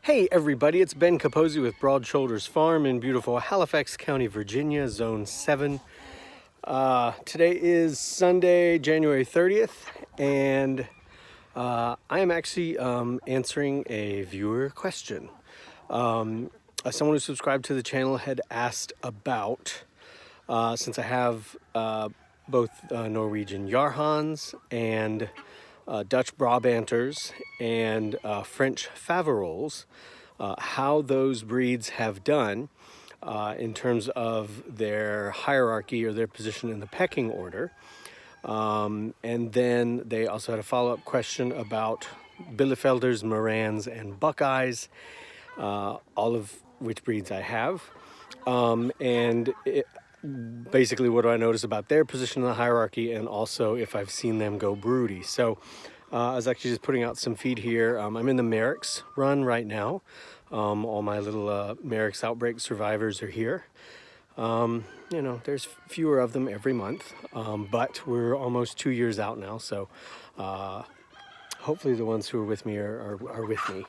Hey everybody, it's Ben Capozzi with Broad Shoulders Farm in beautiful Halifax County, Virginia, Zone 7. Today is Sunday, January 30th, and I am actually answering a viewer question. Someone who subscribed to the channel had asked about, since I have both Norwegian Jaerhons and Dutch Brabanters and French Faverolles, how those breeds have done in terms of their hierarchy or their position in the pecking order. And then they also had a follow-up question about Bielefelders, Marans, and Buckeyes, all of which breeds I have. Basically, what do I notice about their position in the hierarchy, and also if I've seen them go broody. So I was actually just putting out some feed here. I'm in the Marans run right now. All my little Marans outbreak survivors are here. There's fewer of them every month, but we're almost 2 years out now, so hopefully the ones who are with me are with me.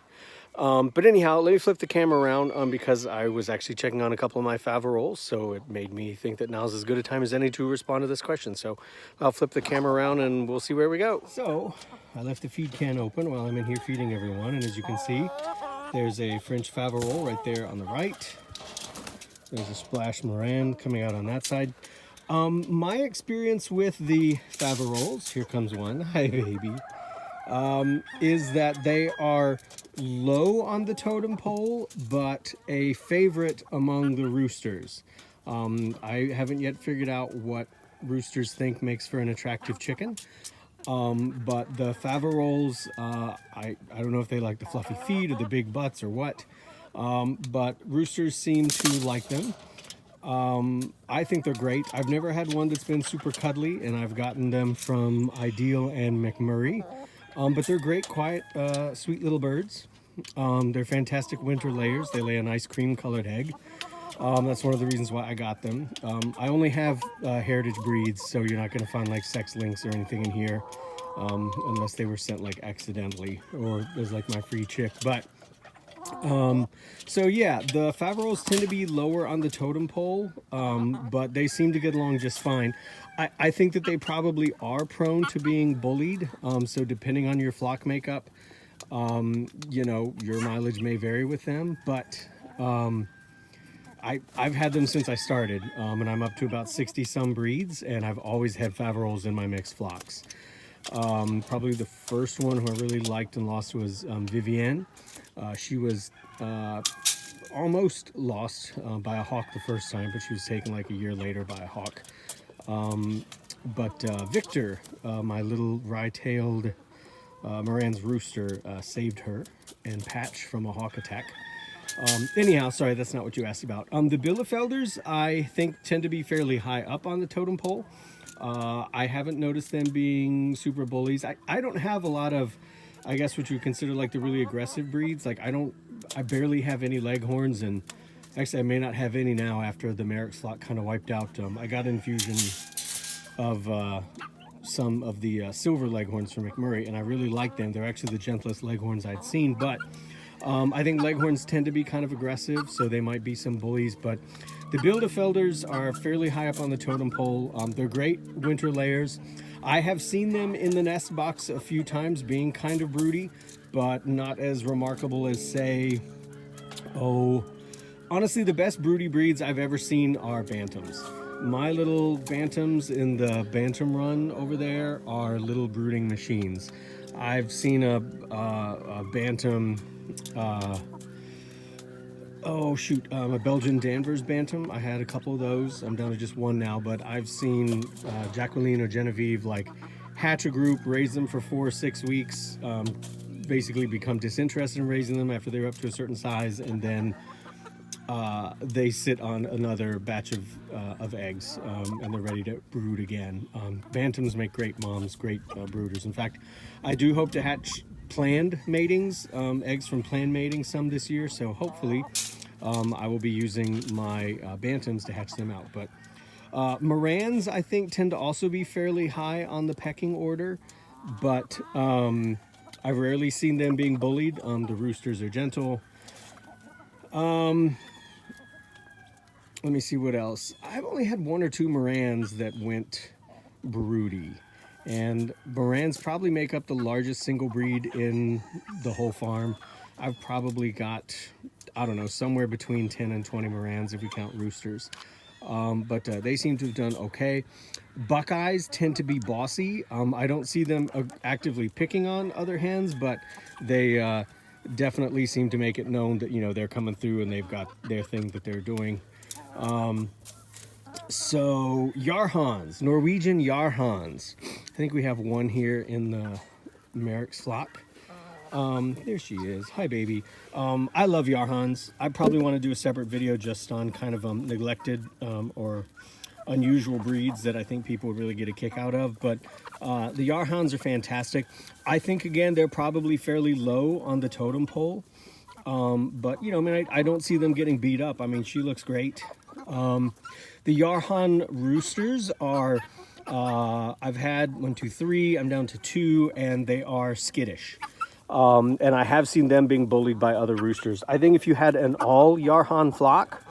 But anyhow, let me flip the camera around because I was actually checking on a couple of my Faverolles, so it made me think that now's as good a time as any to respond to this question. So I'll flip the camera around and we'll see where we go. So I left the feed can open while I'm in here feeding everyone, and as you can see, there's a French Faverolles right there on the right. There's a splash Maran coming out on that side. My experience with the Faverolles, here comes one, hi baby, is that they are low on the totem pole, but a favorite among the roosters. I haven't yet figured out what roosters think makes for an attractive chicken. But the Faverolles, I don't know if they like the fluffy feet or the big butts or what, but roosters seem to like them. I think they're great. I've never had one that's been super cuddly, and I've gotten them from Ideal and McMurray. But they're great, quiet, sweet little birds. They're fantastic winter layers. They lay a nice cream-colored egg. That's one of the reasons why I got them. I only have heritage breeds, so you're not going to find like sex links or anything in here, unless they were sent like accidentally, or there's like my free chick. But so yeah, the Faverolles tend to be lower on the totem pole, but they seem to get along just fine. I think that they probably are prone to being bullied, so depending on your flock makeup, your mileage may vary with them, but I've had them since I started, and I'm up to about 60 some breeds, and I've always had Faverolles in my mixed flocks. Probably the first one who I really liked and lost was Vivienne. She was almost lost by a hawk the first time, but she was taken like a year later by a hawk. But Victor, my little wry-tailed Marans rooster, saved her and Patch from a hawk attack. Anyhow, sorry, that's not what you asked about. The Bielefelders, I think, tend to be fairly high up on the totem pole. I haven't noticed them being super bullies. I don't have a lot of, I guess, what you would consider like the really aggressive breeds. Like I barely have any leghorns, and actually I may not have any now after the Marans flock kind of wiped out. I got infusion of some of the silver leghorns from McMurray, and I really like them. They're actually the gentlest leghorns I'd seen, but I think leghorns tend to be kind of aggressive, so they might be some bullies. But the Bielefelders are fairly high up on the totem pole. They're great winter layers. I have seen them in the nest box a few times being kind of broody, but not as remarkable as, say, honestly, the best broody breeds I've ever seen are bantams. My little bantams in the bantam run over there are little brooding machines. I've seen a bantam, a Belgian Danvers bantam. I had a couple of those. I'm down to just one now, but I've seen Jacqueline or Genevieve like hatch a group, raise them for 4 or 6 weeks, basically become disinterested in raising them after they're up to a certain size, and then they sit on another batch of eggs, and they're ready to brood again. Bantams make great moms, great brooders. In fact, I do hope to hatch planned matings, eggs from planned mating some this year, so hopefully I will be using my bantams to hatch them out. But Marans, I think, tend to also be fairly high on the pecking order, but I've rarely seen them being bullied. The roosters are gentle. Let me see what else. I've only had 1 or 2 Marans that went broody. And Marans probably make up the largest single breed in the whole farm. I've probably got, I don't know, somewhere between 10 and 20 Marans if we count roosters. But they seem to have done okay. Buckeyes tend to be bossy. I don't see them actively picking on other hens, but they definitely seem to make it known that, you know, they're coming through and they've got their thing that they're doing. So Jaerhons, Norwegian Jaerhons. I think we have one here in the Merrick's flock. There she is. Hi, baby. I love Jaerhons. I probably want to do a separate video just on kind of neglected or unusual breeds that I think people would really get a kick out of. But the Jaerhons are fantastic. I think, again, they're probably fairly low on the totem pole. But, you know, I mean, I don't see them getting beat up. I mean, she looks great. The Jaerhon roosters are, I've had 1, 2, 3, I'm down to 2, and they are skittish. And I have seen them being bullied by other roosters. I think if you had an all Jaerhon flock,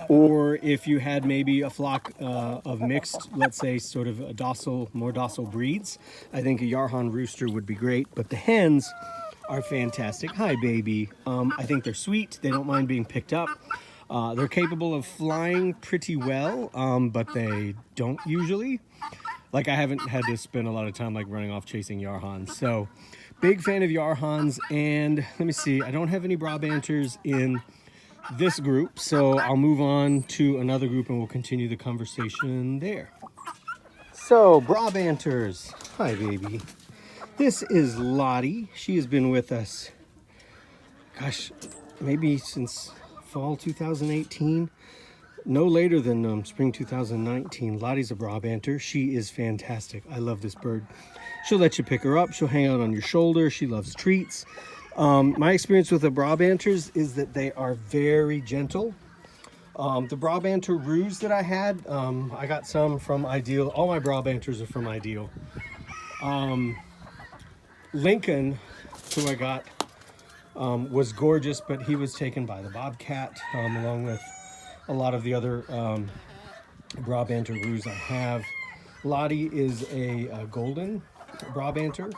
or if you had maybe a flock of mixed, let's say, sort of a docile, more docile breeds, I think a Jaerhon rooster would be great. But the hens are fantastic. Hi, baby. I think they're sweet. They don't mind being picked up. They're capable of flying pretty well, but they don't usually. Like, I haven't had to spend a lot of time like running off chasing Jaerhons. So, big fan of Jaerhons. And let me see, I don't have any Brabanters in this group, so I'll move on to another group and we'll continue the conversation there. So, Brabanters. Hi, baby. This is Lottie. She has been with us, gosh, maybe since fall 2018. No later than spring 2019. Lottie's a Brabanter. She is fantastic. I love this bird. She'll let you pick her up. She'll hang out on your shoulder. She loves treats. My experience with the Brabanters is that they are very gentle. The Brabanter roos that I had, I got some from Ideal. All my Brabanters are from Ideal. Lincoln, who I got, was gorgeous, but he was taken by the bobcat, along with a lot of the other Brabanter roos I have. Lottie is a golden Brabanter.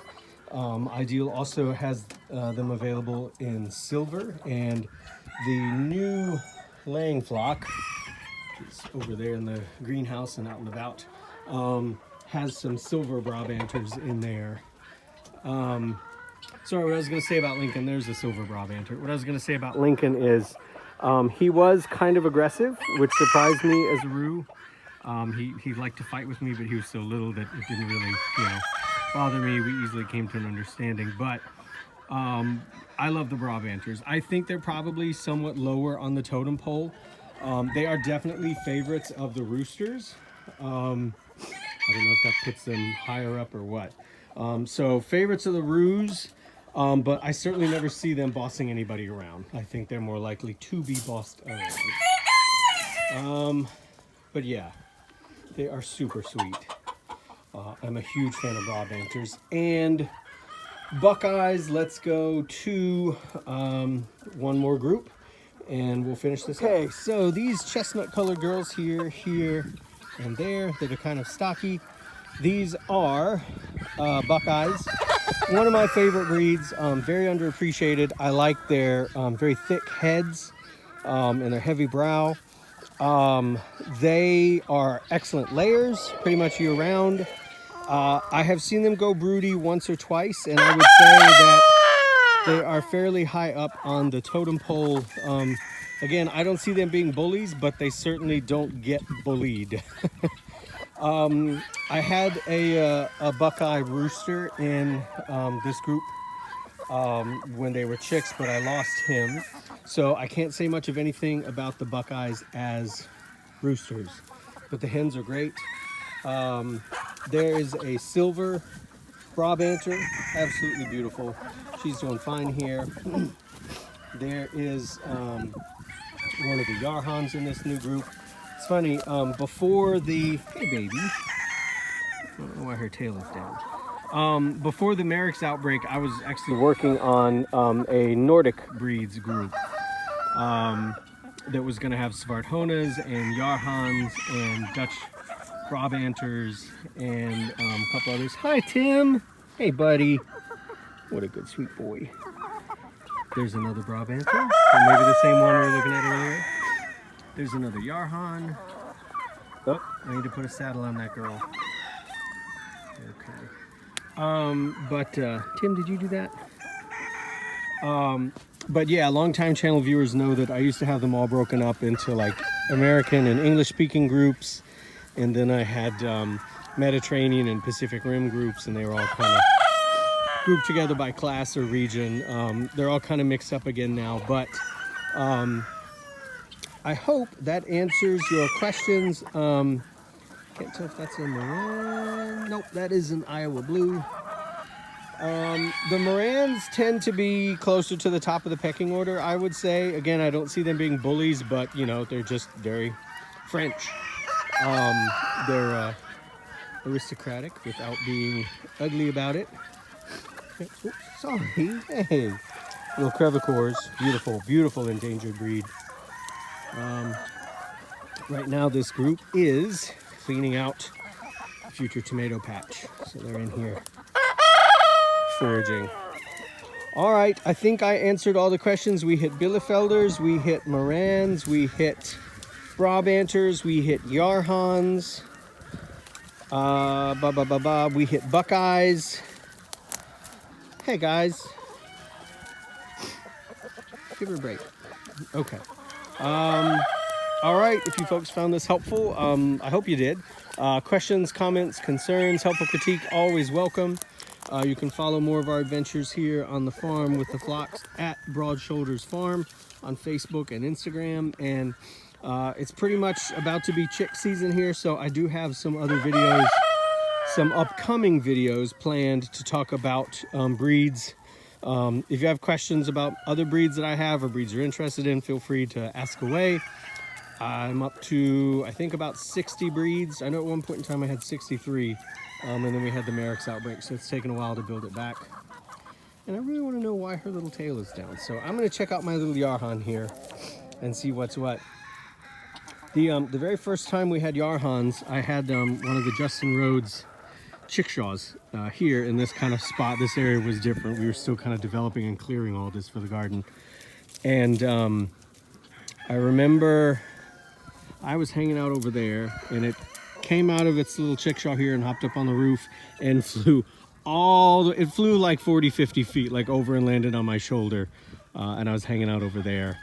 Ideal also has them available in silver, and the new laying flock, which is over there in the greenhouse and out and about, has some silver Brabanters in there. Sorry, what I was going to say about Lincoln, there's a silver Brabanter. What I was going to say about Lincoln is he was kind of aggressive, which surprised me as a roo. He liked to fight with me, but he was so little that it didn't really, you know, bother me. We easily came to an understanding. But I love the Brabanters. I think they're probably somewhat lower on the totem pole. They are definitely favorites of the roosters. I don't know if that puts them higher up or what. So favorites of the roos, but I certainly never see them bossing anybody around. I think they're more likely to be bossed around. But yeah, they are super sweet. I'm a huge fan of Brabanters. And Buckeyes, let's go to one more group and we'll finish this. Okay, so these chestnut colored girls here, and there, that are kind of stocky. These are Buckeyes. One of my favorite breeds, very underappreciated. I like their very thick heads and their heavy brow. They are excellent layers, pretty much year round. I have seen them go broody once or twice, and I would say that they are fairly high up on the totem pole. Again, I don't see them being bullies, but they certainly don't get bullied. I had a Buckeye rooster in this group when they were chicks, but I lost him. So I can't say much of anything about the Buckeyes as roosters, but the hens are great. There is a silver Brabanter, absolutely beautiful. She's doing fine here. There is one of the Jaerhons in this new group. It's funny, before the, hey baby, I don't know why her tail is down. Before the Marans outbreak, I was actually working on a Nordic breeds group that was going to have Jaerhons and Jaerhons and Dutch Brabanters and a couple others. Hi, Tim. Hey, buddy. What a good, sweet boy. There's another Brabanter, or maybe the same one we were looking at earlier. There's another Jaerhon. Oh, I need to put a saddle on that girl. Okay. Tim, did you do that? But yeah, longtime channel viewers know that I used to have them all broken up into like American and English speaking groups. And then I had Mediterranean and Pacific Rim groups, and they were all kind of grouped together by class or region. They're all kind of mixed up again now, but I hope that answers your questions. Can't tell if that's a Maran. Nope, that is an Iowa Blue. The Marans tend to be closer to the top of the pecking order, I would say. Again, I don't see them being bullies, but you know, they're just very French. They're aristocratic without being ugly about it. Oops, sorry. Hey, little crevicores, beautiful, beautiful endangered breed. Right now, this group is cleaning out a future tomato patch, so they're in here foraging. All right, I think I answered all the questions. We hit Bielefelders, we hit Marans, we hit Brabanters, we hit Jaerhons, we hit Buckeyes. Hey guys, give her a break. Okay. All right, if you folks found this helpful, I hope you did. Questions, comments, concerns, helpful critique, always welcome. You can follow more of our adventures here on the farm with the flocks at Broad Shoulders Farm on Facebook and Instagram. And it's pretty much about to be chick season here, so I do have some other videos, some upcoming videos planned to talk about breeds. If you have questions about other breeds that I have or breeds you're interested in, feel free to ask away. I'm up to, I think, about 60 breeds. I know at one point in time I had 63, and then we had the Marans outbreak, so it's taken a while to build it back. And I really want to know why her little tail is down. So I'm going to check out my little Jaerhon here and see what's what. The very first time we had Jaerhons, I had one of the Justin Rhodes chickshaws here in this kind of spot. This area was different. We were still kind of developing and clearing all this for the garden. And I remember I was hanging out over there, and it came out of its little chickshaw here and hopped up on the roof and flew it flew like 40-50 feet, like over, and landed on my shoulder, and I was hanging out over there.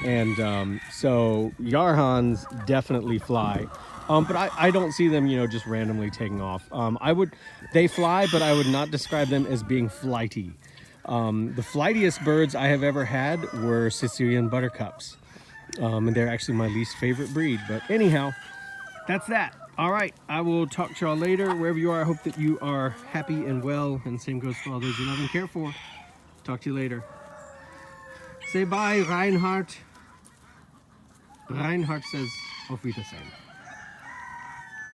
And so Jaerhons definitely fly, but I don't see them, you know, just randomly taking off. They fly, but I would not describe them as being flighty. The flightiest birds I have ever had were Sicilian buttercups. And they're actually my least favorite breed. But anyhow, that's that. All right, I will talk to y'all later. Wherever you are, I hope that you are happy and well. And same goes for all those you love and care for. Talk to you later. Say bye, Reinhard. Reinhard says, auf Wiedersehen.